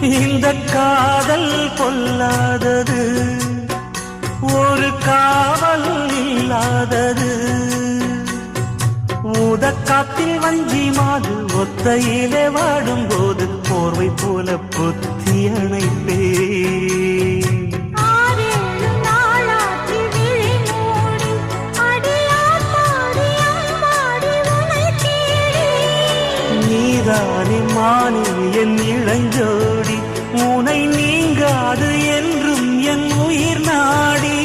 இந்த காதல் பொல்லாதது, ஒரு காவல் இல்லாதது. ஊதக்காத்தில் வஞ்சி மாது ஒத்தையிலே வாடும்போது போர்வை போல புத்தி அணைப்பே. நீதானே மானே என் இளஞ்சோடி, உனை நீங்காது என்றும் என் உயிர் நாடி.